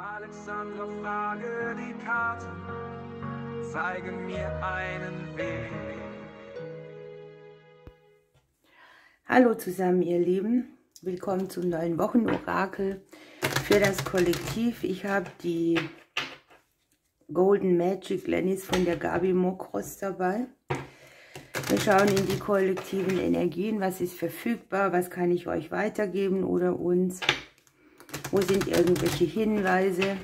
Alexandra, frage die Karten, zeigen mir einen Weg. Hallo zusammen, ihr Lieben. Willkommen zum neuen Wochenorakel für das Kollektiv. Ich habe die Golden Magic Lennis von der Gabi Mokros dabei. Wir schauen in die kollektiven Energien. Was ist verfügbar? Was kann ich euch weitergeben oder uns? Wo sind irgendwelche Hinweise?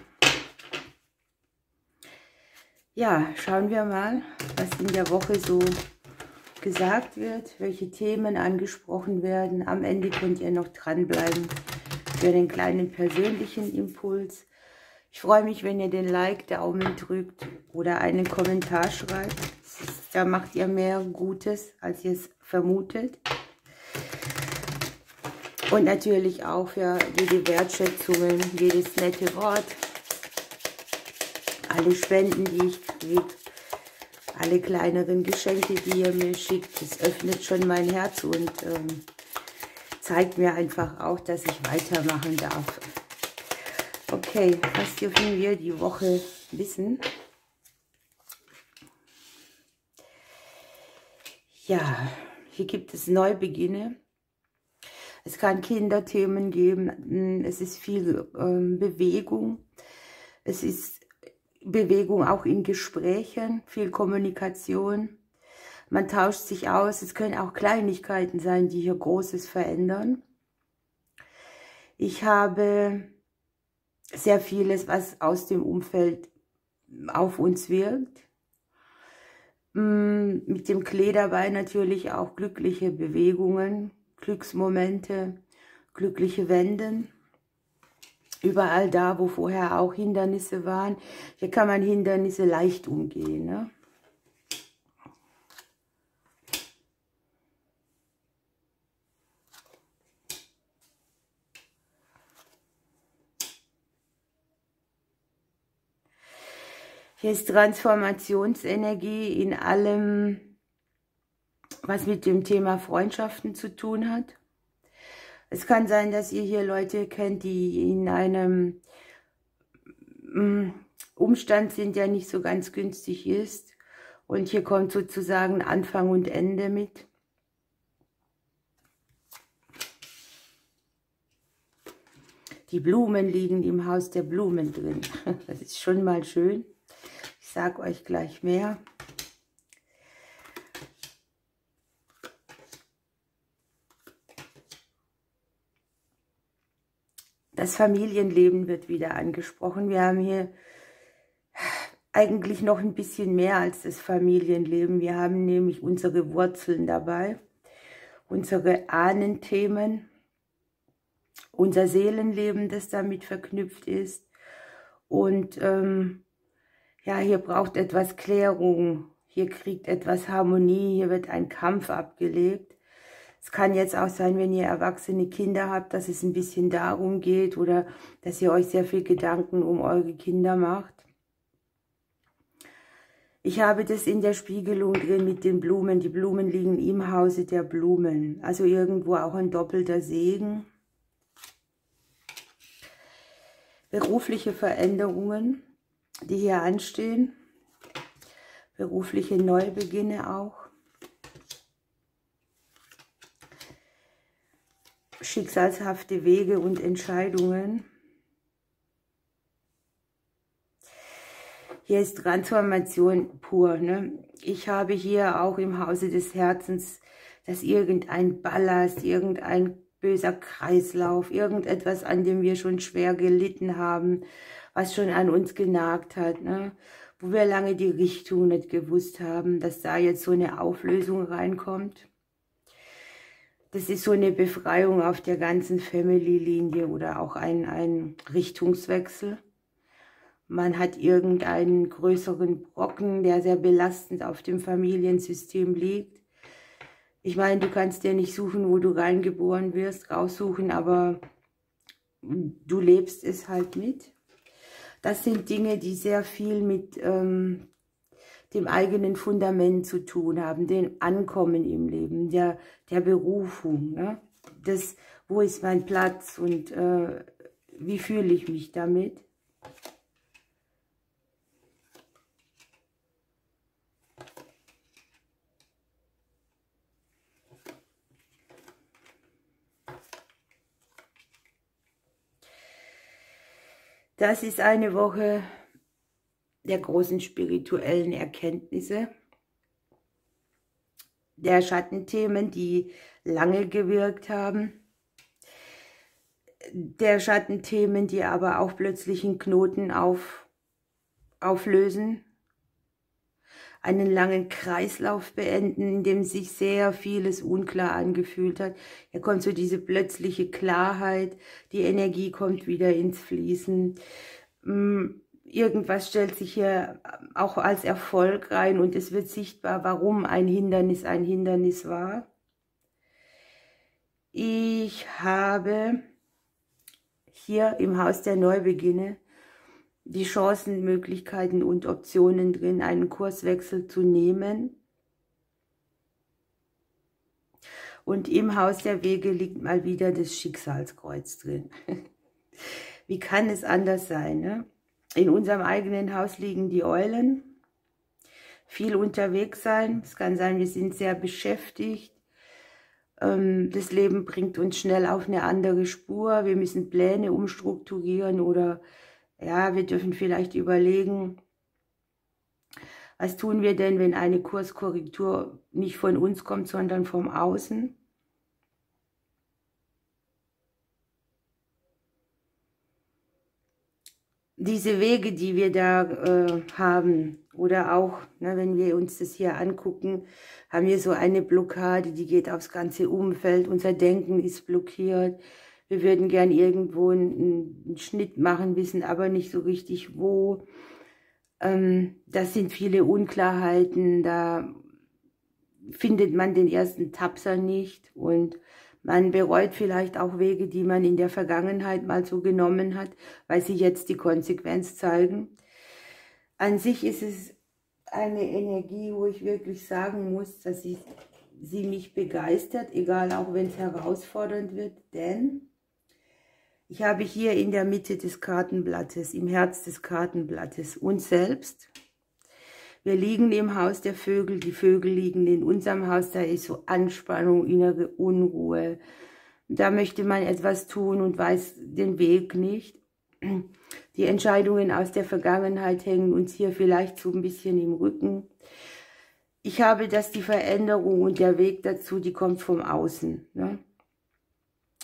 Ja, schauen wir mal, was in der Woche so gesagt wird, welche Themen angesprochen werden. Am Ende könnt ihr noch dranbleiben für den kleinen persönlichen Impuls. Ich freue mich, wenn ihr den Like-Daumen drückt oder einen Kommentar schreibt. Da macht ihr mehr Gutes, als ihr es vermutet. Und natürlich auch für jede Wertschätzungen, jedes nette Wort, alle Spenden, die ich kriege, alle kleineren Geschenke, die ihr mir schickt. Das öffnet schon mein Herz und zeigt mir einfach auch, dass ich weitermachen darf. Okay, was dürfen wir die Woche wissen? Ja, hier gibt es Neubeginne. Es kann Kinderthemen geben, es ist viel Bewegung. Es ist Bewegung auch in Gesprächen, viel Kommunikation. Man tauscht sich aus. Es können auch Kleinigkeiten sein, die hier Großes verändern. Ich habe sehr vieles, was aus dem Umfeld auf uns wirkt. Mit dem Klee dabei natürlich auch glückliche Bewegungen, Glücksmomente, glückliche Wenden. Überall da, wo vorher auch Hindernisse waren. Hier kann man Hindernisse leicht umgehen, ne? Hier ist Transformationsenergie in allem, was mit dem Thema Freundschaften zu tun hat. Es kann sein, dass ihr hier Leute kennt, die in einem Umstand sind, der nicht so ganz günstig ist. Und hier kommt sozusagen Anfang und Ende mit. Die Blumen liegen im Haus der Blumen drin. Das ist schon mal schön. Ich sage euch gleich mehr. Das Familienleben wird wieder angesprochen. Wir haben hier eigentlich noch ein bisschen mehr als das Familienleben. Wir haben nämlich unsere Wurzeln dabei, unsere Ahnenthemen, unser Seelenleben, das damit verknüpft ist. Und ja, hier braucht etwas Klärung, hier kriegt etwas Harmonie, hier wird ein Kampf abgelegt. Es kann jetzt auch sein, wenn ihr erwachsene Kinder habt, dass es ein bisschen darum geht oder dass ihr euch sehr viel Gedanken um eure Kinder macht. Ich habe das in der Spiegelung drin mit den Blumen. Die Blumen liegen im Hause der Blumen. Also irgendwo auch ein doppelter Segen. Berufliche Veränderungen, die hier anstehen. Berufliche Neubeginne auch. Schicksalshafte Wege und Entscheidungen. Hier ist Transformation pur, ne? Ich habe hier auch im Hause des Herzens, dass irgendein Ballast, irgendein böser Kreislauf, irgendetwas, an dem wir schon schwer gelitten haben, was schon an uns genagt hat, ne? Wo wir lange die Richtung nicht gewusst haben, dass da jetzt so eine Auflösung reinkommt. Das ist so eine Befreiung auf der ganzen Family-Linie oder auch ein Richtungswechsel. Man hat irgendeinen größeren Brocken, der sehr belastend auf dem Familiensystem liegt. Ich meine, du kannst dir nicht suchen, wo du reingeboren wirst, raussuchen, aber du lebst es halt mit. Das sind Dinge, die sehr viel mit dem eigenen Fundament zu tun haben, dem Ankommen im Leben, der Berufung, ne? Das, wo ist mein Platz und wie fühle ich mich damit? Das ist eine Woche der großen spirituellen Erkenntnisse, der Schattenthemen, die lange gewirkt haben, der Schattenthemen, die aber auch plötzlich einen Knoten auflösen, einen langen Kreislauf beenden, in dem sich sehr vieles unklar angefühlt hat. Hier kommt so diese plötzliche Klarheit, die Energie kommt wieder ins Fließen. Irgendwas stellt sich hier auch als Erfolg rein und es wird sichtbar, warum ein Hindernis war. Ich habe hier im Haus der Neubeginne die Chancen, Möglichkeiten und Optionen drin, einen Kurswechsel zu nehmen. Und im Haus der Wege liegt mal wieder das Schicksalskreuz drin. Wie kann es anders sein, ne? In unserem eigenen Haus liegen die Eulen. Viel unterwegs sein. Es kann sein, wir sind sehr beschäftigt. Das Leben bringt uns schnell auf eine andere Spur. Wir müssen Pläne umstrukturieren oder ja, wir dürfen vielleicht überlegen, was tun wir denn, wenn eine Kurskorrektur nicht von uns kommt, sondern vom Außen? Diese Wege, die wir da haben, oder auch, ne, wenn wir uns das hier angucken, haben wir so eine Blockade, die geht aufs ganze Umfeld. Unser Denken ist blockiert. Wir würden gern irgendwo einen Schnitt machen, wissen aber nicht so richtig wo. Das sind viele Unklarheiten, da findet man den ersten Tapser nicht und man bereut vielleicht auch Wege, die man in der Vergangenheit mal so genommen hat, weil sie jetzt die Konsequenz zeigen. An sich ist es eine Energie, wo ich wirklich sagen muss, dass sie mich begeistert, egal auch wenn es herausfordernd wird, denn ich habe hier in der Mitte des Kartenblattes, im Herz des Kartenblattes, uns selbst. Wir liegen im Haus der Vögel, die Vögel liegen in unserem Haus, da ist so Anspannung, innere Unruhe. Da möchte man etwas tun und weiß den Weg nicht. Die Entscheidungen aus der Vergangenheit hängen uns hier vielleicht so ein bisschen im Rücken. Ich habe, dass die Veränderung und der Weg dazu, die kommt vom Außen, ne?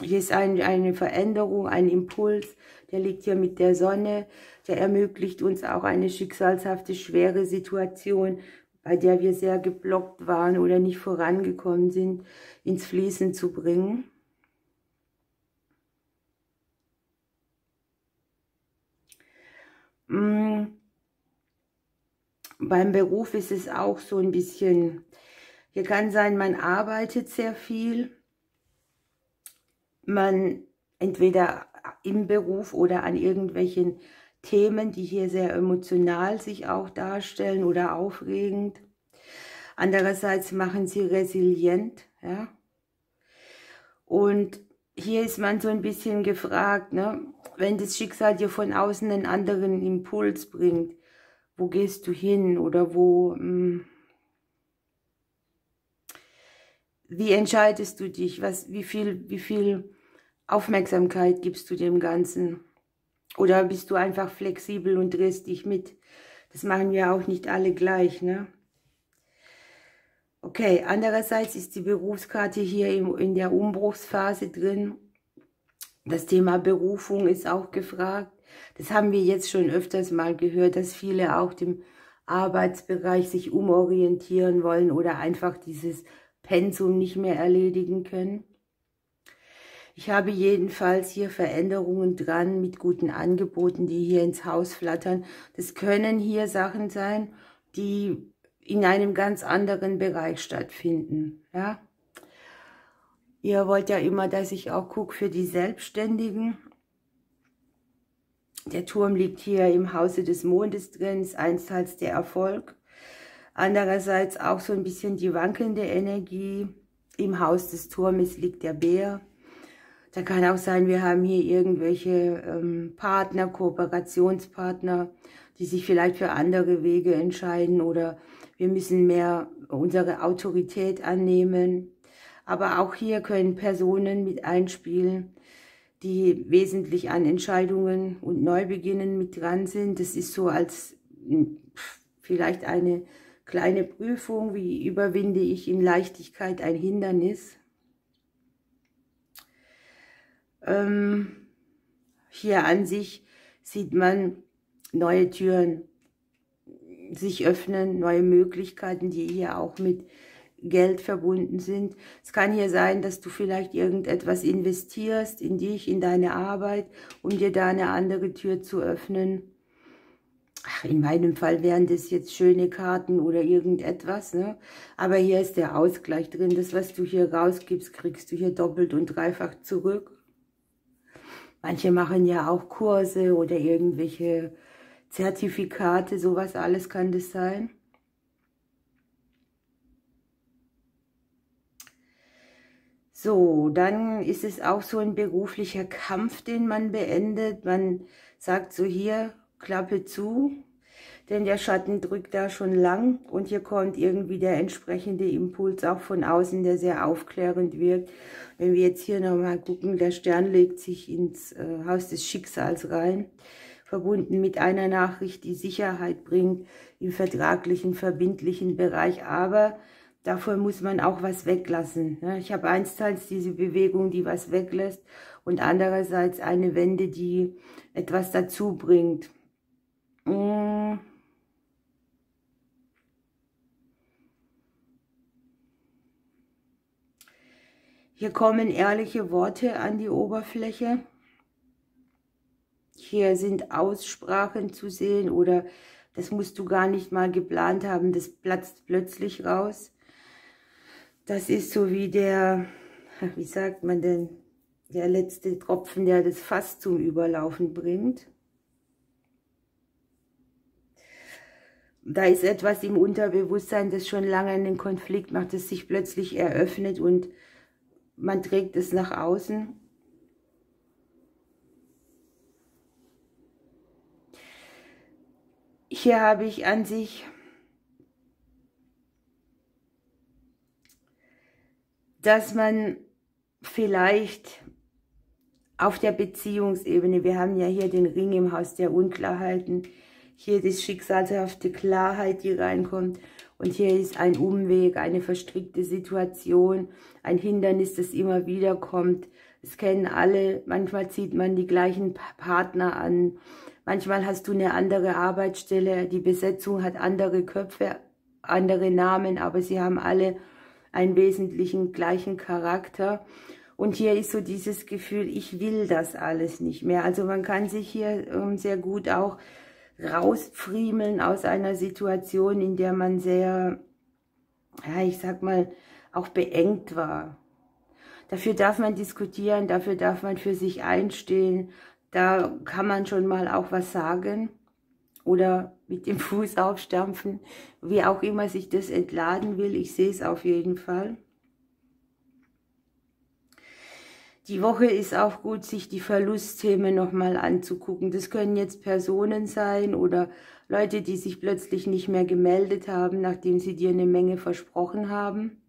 Hier ist eine Veränderung, ein Impuls, der liegt hier mit der Sonne, der ermöglicht uns auch eine schicksalshafte, schwere Situation, bei der wir sehr geblockt waren oder nicht vorangekommen sind, ins Fließen zu bringen. Beim Beruf ist es auch so ein bisschen, hier kann sein, man arbeitet sehr viel, man entweder im Beruf oder an irgendwelchen Themen, die hier sehr emotional sich auch darstellen oder aufregend. Andererseits machen sie resilient, ja. Und hier ist man so ein bisschen gefragt, ne? Wenn das Schicksal dir von außen einen anderen Impuls bringt, wo gehst du hin oder wo, wie entscheidest du dich? Wie viel Aufmerksamkeit gibst du dem Ganzen? Oder bist du einfach flexibel und drehst dich mit? Das machen wir auch nicht alle gleich, ne? Okay, andererseits ist die Berufskarte hier in der Umbruchsphase drin. Das Thema Berufung ist auch gefragt. Das haben wir jetzt schon öfters mal gehört, dass viele auch im Arbeitsbereich sich umorientieren wollen oder einfach dieses Pensum nicht mehr erledigen können. Ich habe jedenfalls hier Veränderungen dran mit guten Angeboten, die hier ins Haus flattern. Das können hier Sachen sein, die in einem ganz anderen Bereich stattfinden. Ja? Ihr wollt ja immer, dass ich auch gucke für die Selbstständigen. Der Turm liegt hier im Hause des Mondes drin, ist einerseits der Erfolg, andererseits auch so ein bisschen die wankelnde Energie. Im Haus des Turmes liegt der Bär. Da kann auch sein, wir haben hier irgendwelche Partner, Kooperationspartner, die sich vielleicht für andere Wege entscheiden oder wir müssen mehr unsere Autorität annehmen. Aber auch hier können Personen mit einspielen, die wesentlich an Entscheidungen und Neubeginnen mit dran sind. Das ist so als vielleicht eine kleine Prüfung, wie überwinde ich in Leichtigkeit ein Hindernis. Hier an sich sieht man neue Türen sich öffnen, neue Möglichkeiten, die hier auch mit Geld verbunden sind. Es kann hier sein, dass du vielleicht irgendetwas investierst in dich, in deine Arbeit, um dir da eine andere Tür zu öffnen. Ach, in meinem Fall wären das jetzt schöne Karten oder irgendetwas, ne? Aber hier ist der Ausgleich drin. Das, was du hier rausgibst, kriegst du hier doppelt und dreifach zurück. Manche machen ja auch Kurse oder irgendwelche Zertifikate, sowas alles kann das sein. So, dann ist es auch so ein beruflicher Kampf, den man beendet. Man sagt so, hier, Klappe zu, denn der Schatten drückt da schon lang und hier kommt irgendwie der entsprechende Impuls auch von außen, der sehr aufklärend wirkt. Wenn wir jetzt hier nochmal gucken, der Stern legt sich ins Haus des Schicksals rein, verbunden mit einer Nachricht, die Sicherheit bringt im vertraglichen, verbindlichen Bereich, aber davon muss man auch was weglassen. Ich habe einsteils diese Bewegung, die was weglässt und andererseits eine Wende, die etwas dazu bringt. Hier kommen ehrliche Worte an die Oberfläche. Hier sind Aussprachen zu sehen oder das musst du gar nicht mal geplant haben, das platzt plötzlich raus. Das ist so wie der, wie sagt man denn, der letzte Tropfen, der das Fass zum Überlaufen bringt. Da ist etwas im Unterbewusstsein, das schon lange einen Konflikt macht, das sich plötzlich eröffnet und man trägt es nach außen. Hier habe ich an sich dass man vielleicht auf der Beziehungsebene, wir haben ja hier den Ring im Haus der Unklarheiten, hier das schicksalshafte Klarheit, die reinkommt und hier ist ein Umweg, eine verstrickte Situation, ein Hindernis, das immer wieder kommt. Das kennen alle, manchmal zieht man die gleichen Partner an, manchmal hast du eine andere Arbeitsstelle, die Besetzung hat andere Köpfe, andere Namen, aber sie haben alle einen wesentlichen gleichen Charakter. Und hier ist so dieses Gefühl, ich will das alles nicht mehr. Also man kann sich hier sehr gut auch rausfriemeln aus einer Situation, in der man sehr, ja, ich sag mal, auch beengt war. Dafür darf man diskutieren, dafür darf man für sich einstehen. Da kann man schon mal auch was sagen oder mit dem Fuß aufstampfen, wie auch immer sich das entladen will. Ich sehe es auf jeden Fall. Die Woche ist auch gut, sich die Verlustthemen nochmal anzugucken. Das können jetzt Personen sein oder Leute, die sich plötzlich nicht mehr gemeldet haben, nachdem sie dir eine Menge versprochen haben.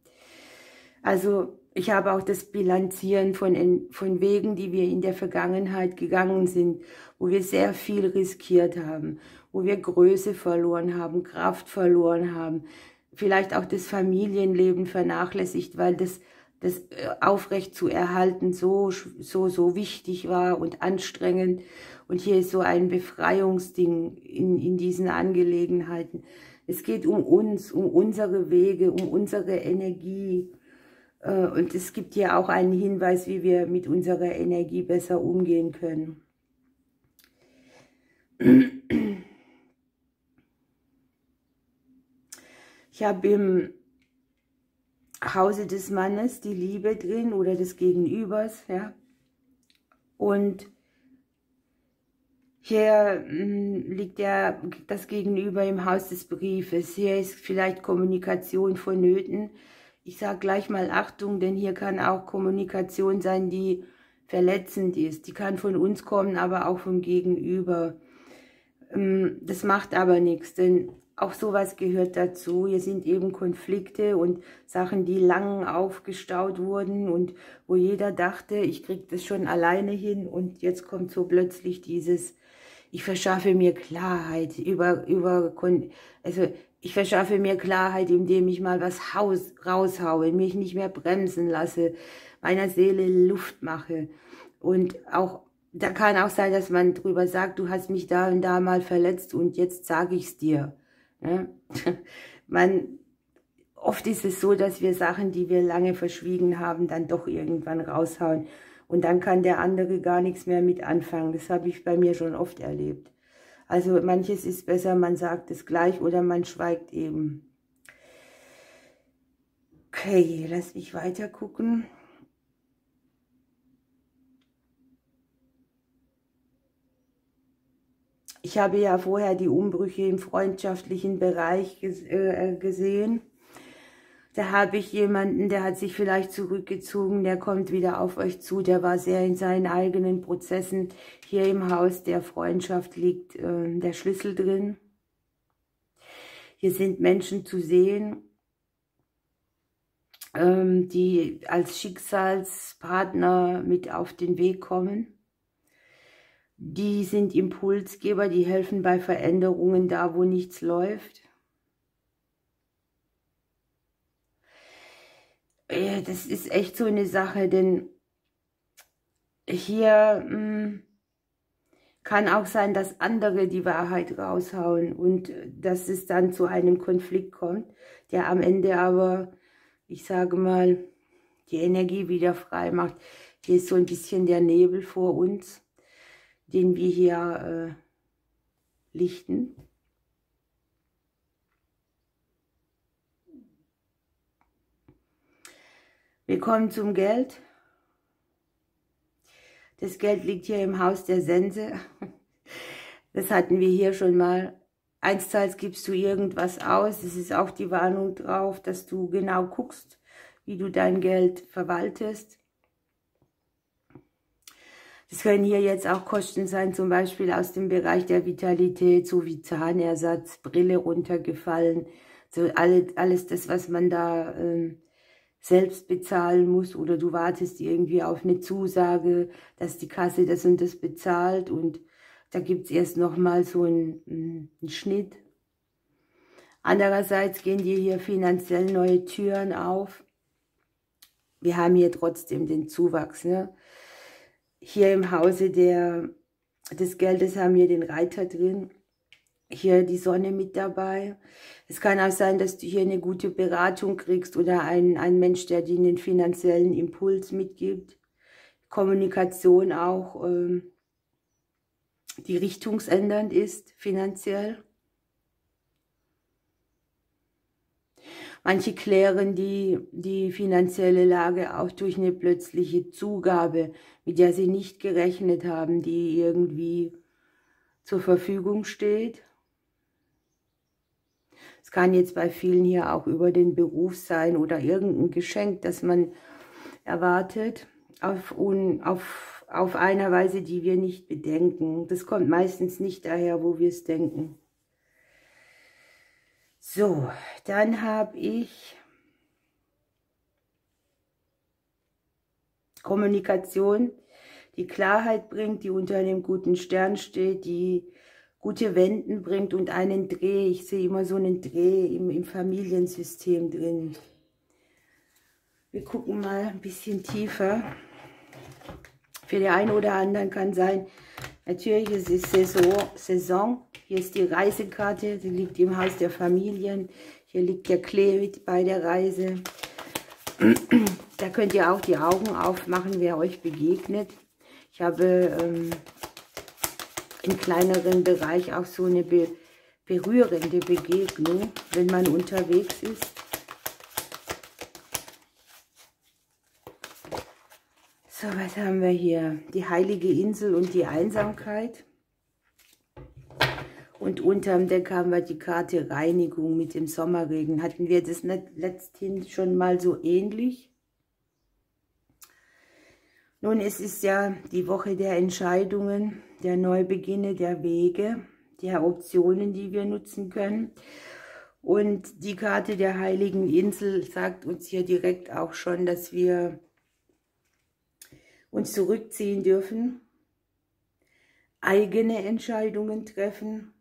Also ich habe auch das Bilanzieren von Wegen, die wir in der Vergangenheit gegangen sind, wo wir sehr viel riskiert haben, wo wir Größe verloren haben, Kraft verloren haben, vielleicht auch das Familienleben vernachlässigt, weil das aufrecht zu erhalten so wichtig war und anstrengend. Und hier ist so ein Befreiungsding in diesen Angelegenheiten. Es geht um uns, um unsere Wege, um unsere Energie. Und es gibt hier auch einen Hinweis, wie wir mit unserer Energie besser umgehen können. Ich habe im Hause des Mannes die Liebe drin oder des Gegenübers, ja. Und hier liegt das Gegenüber im Haus des Briefes. Hier ist vielleicht Kommunikation vonnöten. Ich sage gleich mal Achtung, denn hier kann auch Kommunikation sein, die verletzend ist. Die kann von uns kommen, aber auch vom Gegenüber. Das macht aber nichts, denn auch sowas gehört dazu. Hier sind eben Konflikte und Sachen, die lang aufgestaut wurden und wo jeder dachte, ich kriege das schon alleine hin, und jetzt kommt so plötzlich dieses, ich verschaffe mir Klarheit also ich verschaffe mir Klarheit, indem ich mal was raushaue, mich nicht mehr bremsen lasse, meiner Seele Luft mache. Und auch, da kann auch sein, dass man drüber sagt, du hast mich da und da mal verletzt und jetzt sage ich es dir. Ne? Oft ist es so, dass wir Sachen, die wir lange verschwiegen haben, dann doch irgendwann raushauen. Und dann kann der andere gar nichts mehr mit anfangen. Das habe ich bei mir schon oft erlebt. Also manches ist besser, man sagt es gleich oder man schweigt eben. Okay, lass mich weiter gucken. Ich habe ja vorher die Umbrüche im freundschaftlichen Bereich gesehen. Da habe ich jemanden, der hat sich vielleicht zurückgezogen, der kommt wieder auf euch zu, der war sehr in seinen eigenen Prozessen. Hier im Haus der Freundschaft liegt der Schlüssel drin. Hier sind Menschen zu sehen, die als Schicksalspartner mit auf den Weg kommen. Die sind Impulsgeber, die helfen bei Veränderungen da, wo nichts läuft. Das ist echt so eine Sache, denn hier kann auch sein, dass andere die Wahrheit raushauen und dass es dann zu einem Konflikt kommt, der am Ende aber, ich sage mal, die Energie wieder frei macht. Hier ist so ein bisschen der Nebel vor uns, den wir hier lichten. Wir kommen zum Geld. Das Geld liegt hier im Haus der Sense. Das hatten wir hier schon mal. Einstmals gibst du irgendwas aus. Es ist auch die Warnung drauf, dass du genau guckst, wie du dein Geld verwaltest. Das können hier jetzt auch Kosten sein, zum Beispiel aus dem Bereich der Vitalität, so wie Zahnersatz, Brille runtergefallen, so alles das, was man da selbst bezahlen muss, oder du wartest irgendwie auf eine Zusage, dass die Kasse das und das bezahlt und da gibt es erst nochmal so einen Schnitt. Andererseits gehen dir hier finanziell neue Türen auf. Wir haben hier trotzdem den Zuwachs, ne? Hier im Hause des Geldes haben wir den Reiter drin. Hier die Sonne mit dabei. Es kann auch sein, dass du hier eine gute Beratung kriegst oder ein Mensch, der dir einen finanziellen Impuls mitgibt. Kommunikation auch, die richtungsändernd ist finanziell. Manche klären die finanzielle Lage auch durch eine plötzliche Zugabe, mit der sie nicht gerechnet haben, die irgendwie zur Verfügung steht. Es kann jetzt bei vielen hier auch über den Beruf sein oder irgendein Geschenk, das man erwartet, auf einer Weise, die wir nicht bedenken. Das kommt meistens nicht daher, wo wir es denken. So, dann habe ich Kommunikation, die Klarheit bringt, die unter einem guten Stern steht, die gute Wenden bringt und einen Dreh. Ich sehe immer so einen Dreh im Familiensystem drin. Wir gucken mal ein bisschen tiefer. Für den einen oder anderen kann sein, natürlich ist es Saison. Hier ist die Reisekarte, die liegt im Haus der Familien. Hier liegt der Klee bei der Reise. Da könnt ihr auch die Augen aufmachen, wer euch begegnet. Ich habe im kleineren Bereich auch so eine berührende Begegnung, wenn man unterwegs ist. So, was haben wir hier? Die heilige Insel und die Einsamkeit. Und unterm Deck haben wir die Karte Reinigung mit dem Sommerregen. Hatten wir das nicht letzthin schon mal so ähnlich? Nun, es ist ja die Woche der Entscheidungen, der Neubeginne, der Wege, der Optionen, die wir nutzen können. Und die Karte der Heiligen Insel sagt uns hier direkt auch schon, dass wir uns zurückziehen dürfen, eigene Entscheidungen treffen,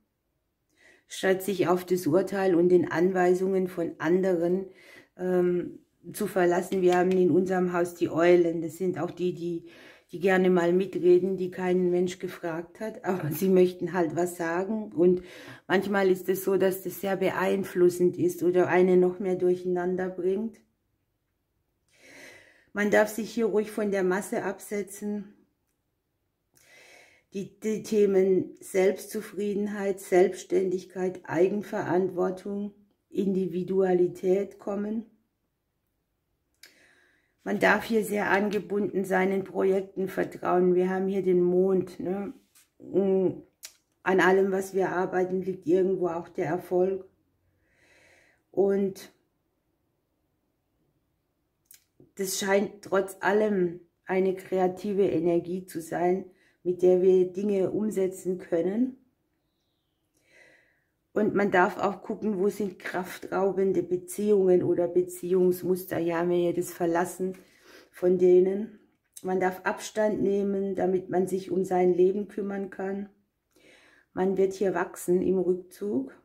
statt sich auf das Urteil und den Anweisungen von anderen zu verlassen. Wir haben in unserem Haus die Eulen, das sind auch die gerne mal mitreden, die kein Mensch gefragt hat, aber sie möchten halt was sagen. Und manchmal ist es so, dass das sehr beeinflussend ist oder einen noch mehr durcheinander bringt. Man darf sich hier ruhig von der Masse absetzen. Die Themen Selbstzufriedenheit, Selbstständigkeit, Eigenverantwortung, Individualität kommen. Man darf hier sehr angebunden seinen Projekten vertrauen. Wir haben hier den Mond. Ne? An allem, was wir arbeiten, liegt irgendwo auch der Erfolg. Und das scheint trotz allem eine kreative Energie zu sein, mit der wir Dinge umsetzen können. Und man darf auch gucken, wo sind kraftraubende Beziehungen oder Beziehungsmuster. Ja, haben wir ja das Verlassen von denen. Man darf Abstand nehmen, damit man sich um sein Leben kümmern kann. Man wird hier wachsen im Rückzug.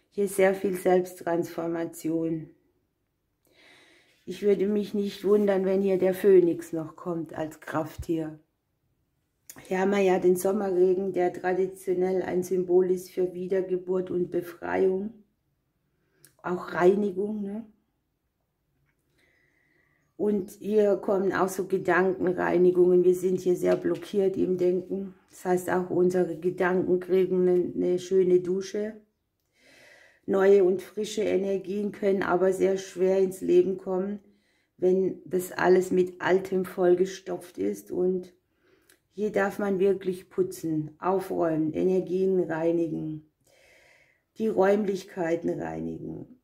Hier ist sehr viel Selbsttransformation. Ich würde mich nicht wundern, wenn hier der Phönix noch kommt als Krafttier. Hier haben wir ja den Sommerregen, der traditionell ein Symbol ist für Wiedergeburt und Befreiung. Auch Reinigung. Ne? Und hier kommen auch so Gedankenreinigungen. Wir sind hier sehr blockiert im Denken. Das heißt, auch unsere Gedanken kriegen eine schöne Dusche. Neue und frische Energien können aber sehr schwer ins Leben kommen, wenn das alles mit Altem vollgestopft ist. Und hier darf man wirklich putzen, aufräumen, Energien reinigen, die Räumlichkeiten reinigen,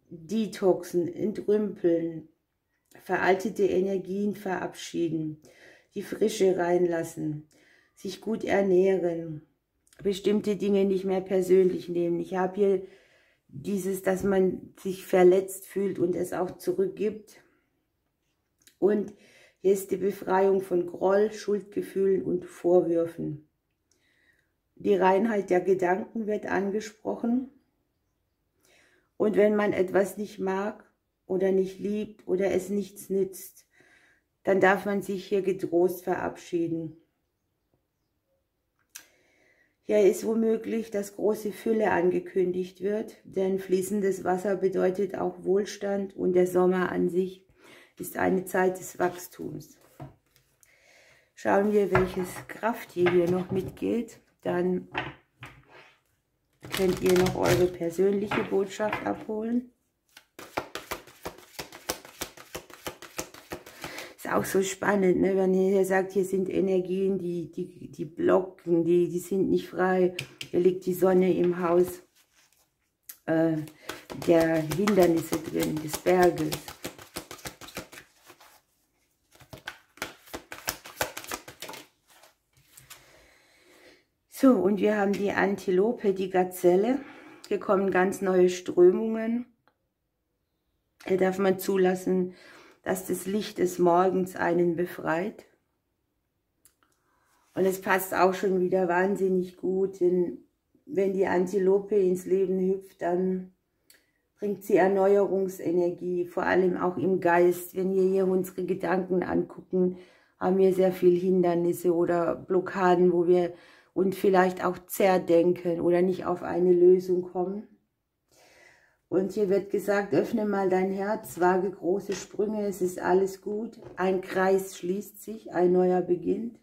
detoxen, entrümpeln, veraltete Energien verabschieden, die Frische reinlassen, sich gut ernähren, bestimmte Dinge nicht mehr persönlich nehmen. Ich habe hier dieses, dass man sich verletzt fühlt und es auch zurückgibt. Und hier ist die Befreiung von Groll, Schuldgefühlen und Vorwürfen. Die Reinheit der Gedanken wird angesprochen. Und wenn man etwas nicht mag oder nicht liebt oder es nichts nützt, dann darf man sich hier getrost verabschieden. Hier ist womöglich, dass große Fülle angekündigt wird, denn fließendes Wasser bedeutet auch Wohlstand und der Sommer an sich ist eine Zeit des Wachstums. Schauen wir, welches Krafttier hier noch mitgeht, dann könnt ihr noch eure persönliche Botschaft abholen. Ist auch so spannend, ne? Wenn ihr sagt, hier sind Energien, die blocken, die sind nicht frei. Hier liegt die Sonne im Haus der Hindernisse drin, des Berges. So, und wir haben die Antilope, die Gazelle. Hier kommen ganz neue Strömungen. Hier darf man zulassen, dass das Licht des Morgens einen befreit. Und es passt auch schon wieder wahnsinnig gut, denn wenn die Antilope ins Leben hüpft, dann bringt sie Erneuerungsenergie, vor allem auch im Geist. Wenn wir hier unsere Gedanken angucken, haben wir sehr viel Hindernisse oder Blockaden, wo wir und vielleicht auch zerdenken oder nicht auf eine Lösung kommen. Und hier wird gesagt, öffne mal dein Herz, wage große Sprünge, es ist alles gut. Ein Kreis schließt sich, ein neuer beginnt.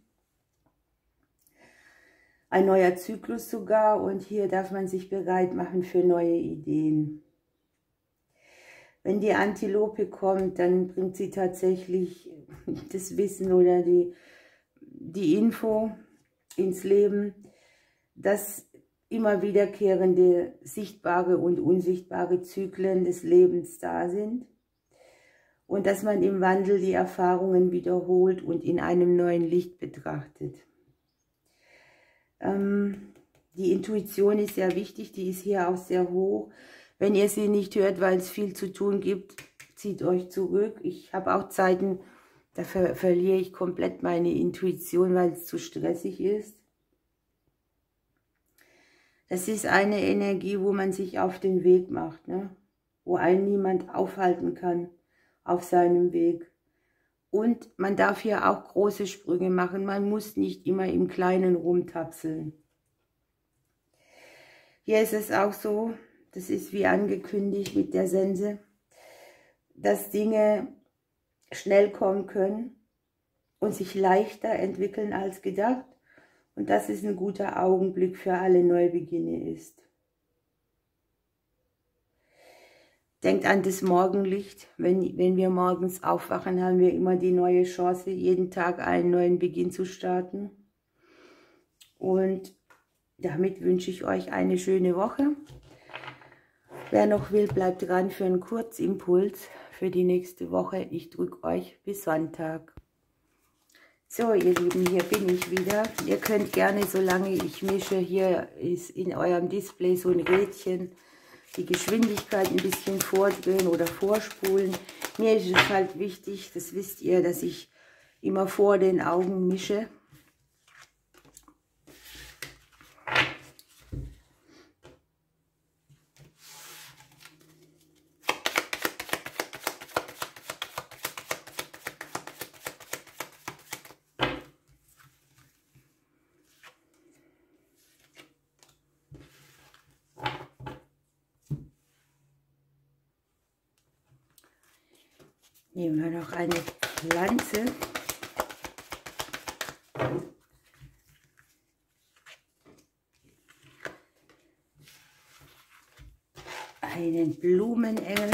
Ein neuer Zyklus sogar, und hier darf man sich bereit machen für neue Ideen. Wenn die Antilope kommt, dann bringt sie tatsächlich das Wissen oder die Info ins Leben, dass immer wiederkehrende sichtbare und unsichtbare Zyklen des Lebens da sind und dass man im Wandel die Erfahrungen wiederholt und in einem neuen Licht betrachtet. Die Intuition ist sehr wichtig, die ist hier auch sehr hoch. Wenn ihr sie nicht hört, weil es viel zu tun gibt, zieht euch zurück. Ich habe auch Zeiten, da verliere ich komplett meine Intuition, weil es zu stressig ist. Das ist eine Energie, wo man sich auf den Weg macht, ne? Wo einen niemand aufhalten kann auf seinem Weg. Und man darf hier auch große Sprünge machen. Man muss nicht immer im Kleinen rumtapseln. Hier ist es auch so, das ist wie angekündigt mit der Sense, dass Dinge schnell kommen können und sich leichter entwickeln als gedacht. Und dass es ein guter Augenblick für alle Neubeginne ist. Denkt an das Morgenlicht. Wenn wir morgens aufwachen, haben wir immer die neue Chance, jeden Tag einen neuen Beginn zu starten. Und damit wünsche ich euch eine schöne Woche. Wer noch will, bleibt dran für einen Kurzimpuls für die nächste Woche. Ich drücke euch bis Sonntag. So, ihr Lieben, hier bin ich wieder. Ihr könnt gerne, solange ich mische, hier ist in eurem Display so ein Rädchen, die Geschwindigkeit ein bisschen vordrehen oder vorspulen. Mir ist es halt wichtig, das wisst ihr, dass ich immer vor den Augen mische. Nehmen wir noch eine Pflanze. Einen Blumenengel.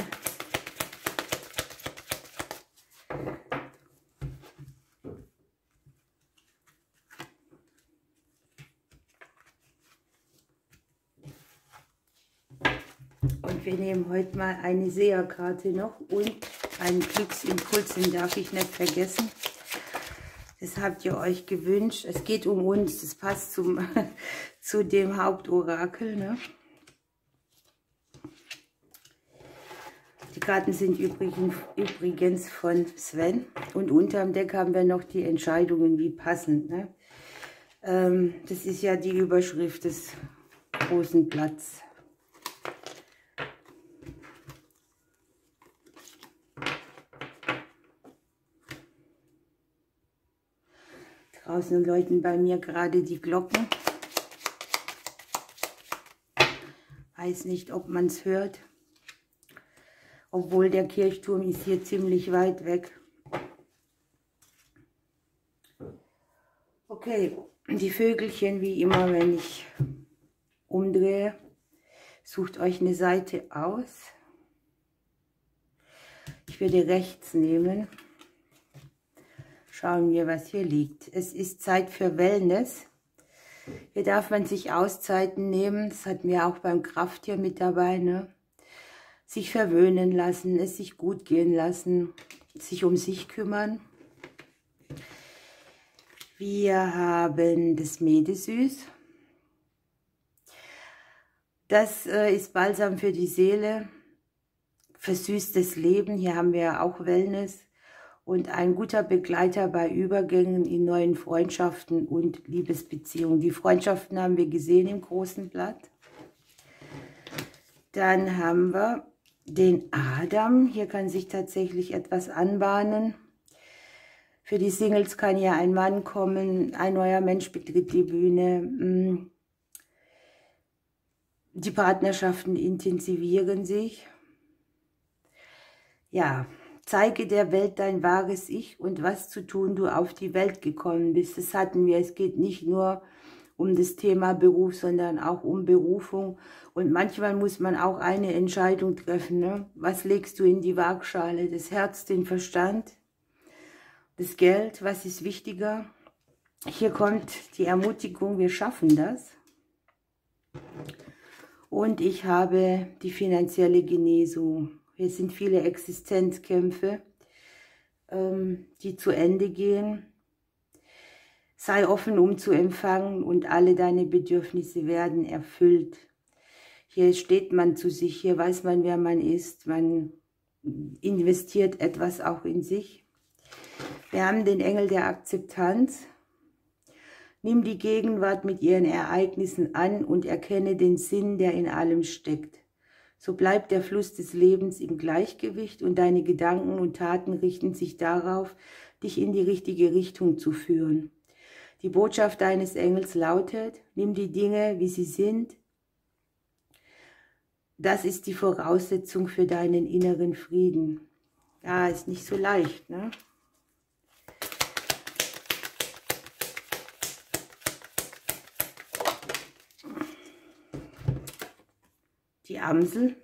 Und wir nehmen heute mal eine Seherkarte noch und einen Glücksimpuls, den darf ich nicht vergessen. Das habt ihr euch gewünscht. Es geht um uns, das passt zu dem Hauptorakel, ne? Die Karten sind übrigens von Sven. Und unterm Deck haben wir noch die Entscheidungen, wie passend, ne? Das ist ja die Überschrift des großen Blatts. Draußen läuten bei mir gerade die Glocken. Weiß nicht, ob man es hört. Obwohl der Kirchturm ist hier ziemlich weit weg. Okay, die Vögelchen wie immer, wenn ich umdrehe. Sucht euch eine Seite aus. Ich würde rechts nehmen. Schauen wir, was hier liegt. Es ist Zeit für Wellness. Hier darf man sich Auszeiten nehmen. Das hatten wir auch beim Krafttier mit dabei, ne? Sich verwöhnen lassen, es sich gut gehen lassen, sich um sich kümmern. Wir haben das Medesüß. Das ist Balsam für die Seele, versüßtes Leben. Hier haben wir auch Wellness. Und ein guter Begleiter bei Übergängen in neuen Freundschaften und Liebesbeziehungen. Die Freundschaften haben wir gesehen im großen Blatt. Dann haben wir den Adam. Hier kann sich tatsächlich etwas anbahnen. Für die Singles kann ja ein Mann kommen, ein neuer Mensch betritt die Bühne. Die Partnerschaften intensivieren sich. Ja. Zeige der Welt dein wahres Ich und was zu tun du auf die Welt gekommen bist. Das hatten wir. Es geht nicht nur um das Thema Beruf, sondern auch um Berufung. Und manchmal muss man auch eine Entscheidung treffen, ne? Was legst du in die Waagschale? Das Herz, den Verstand, das Geld, was ist wichtiger? Hier kommt die Ermutigung, wir schaffen das. Und ich habe die finanzielle Genesung. Hier sind viele Existenzkämpfe, die zu Ende gehen. Sei offen, um zu empfangen, und alle deine Bedürfnisse werden erfüllt. Hier steht man zu sich, hier weiß man, wer man ist. Man investiert etwas auch in sich. Wir haben den Engel der Akzeptanz. Nimm die Gegenwart mit ihren Ereignissen an und erkenne den Sinn, der in allem steckt. So bleibt der Fluss des Lebens im Gleichgewicht und deine Gedanken und Taten richten sich darauf, dich in die richtige Richtung zu führen. Die Botschaft deines Engels lautet: Nimm die Dinge, wie sie sind. Das ist die Voraussetzung für deinen inneren Frieden. Ja, ist nicht so leicht, ne? Die Amsel.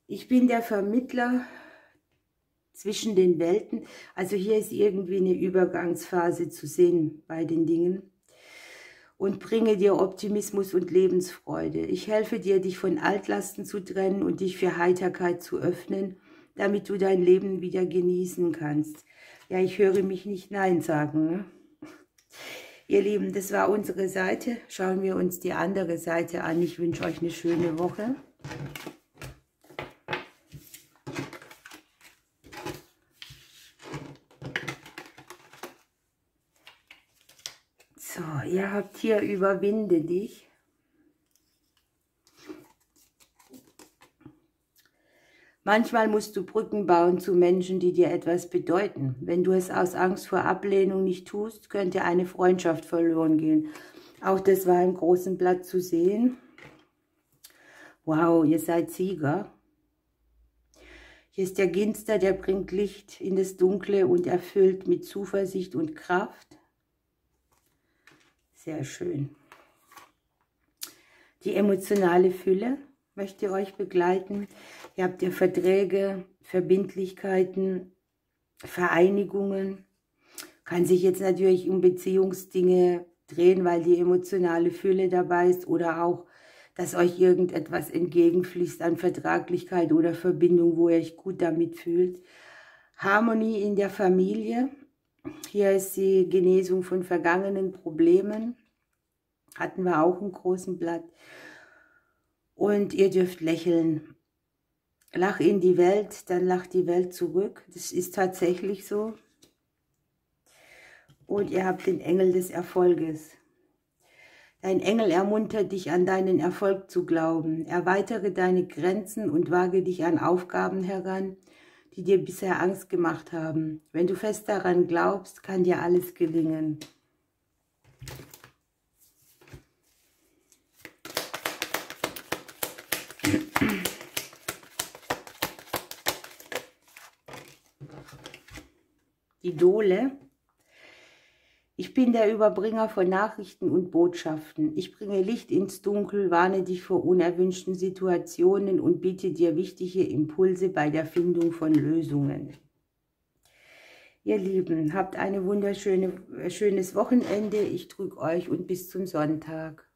Ich bin der Vermittler zwischen den Welten. Also hier ist irgendwie eine Übergangsphase zu sehen bei den Dingen. Und bringe dir Optimismus und Lebensfreude. Ich helfe dir, dich von Altlasten zu trennen und dich für Heiterkeit zu öffnen, damit du dein Leben wieder genießen kannst. Ja, ich höre mich nicht Nein sagen, ne? Ihr Lieben, das war unsere Seite. Schauen wir uns die andere Seite an. Ich wünsche euch eine schöne Woche. So, ihr habt hier überwinde dich. Manchmal musst du Brücken bauen zu Menschen, die dir etwas bedeuten. Wenn du es aus Angst vor Ablehnung nicht tust, könnte eine Freundschaft verloren gehen. Auch das war im großen Blatt zu sehen. Wow, ihr seid Sieger. Hier ist der Ginster, der bringt Licht in das Dunkle und erfüllt mit Zuversicht und Kraft. Sehr schön. Die emotionale Fülle möchte euch begleiten. Ihr habt ja Verträge, Verbindlichkeiten, Vereinigungen. Kann sich jetzt natürlich um Beziehungsdinge drehen, weil die emotionale Fülle dabei ist, oder auch, dass euch irgendetwas entgegenfließt an Vertraglichkeit oder Verbindung, wo ihr euch gut damit fühlt. Harmonie in der Familie. Hier ist die Genesung von vergangenen Problemen. Hatten wir auch im großen Blatt. Und ihr dürft lächeln. Lach in die Welt, dann lacht die Welt zurück. Das ist tatsächlich so. Und ihr habt den Engel des Erfolges. Dein Engel ermuntert dich, an deinen Erfolg zu glauben. Erweitere deine Grenzen und wage dich an Aufgaben heran, die dir bisher Angst gemacht haben. Wenn du fest daran glaubst, kann dir alles gelingen. Die Dole. Ich bin der Überbringer von Nachrichten und Botschaften. Ich bringe Licht ins Dunkel, warne dich vor unerwünschten Situationen und biete dir wichtige Impulse bei der Findung von Lösungen. Ihr Lieben, habt ein schönes Wochenende. Ich drücke euch und bis zum Sonntag.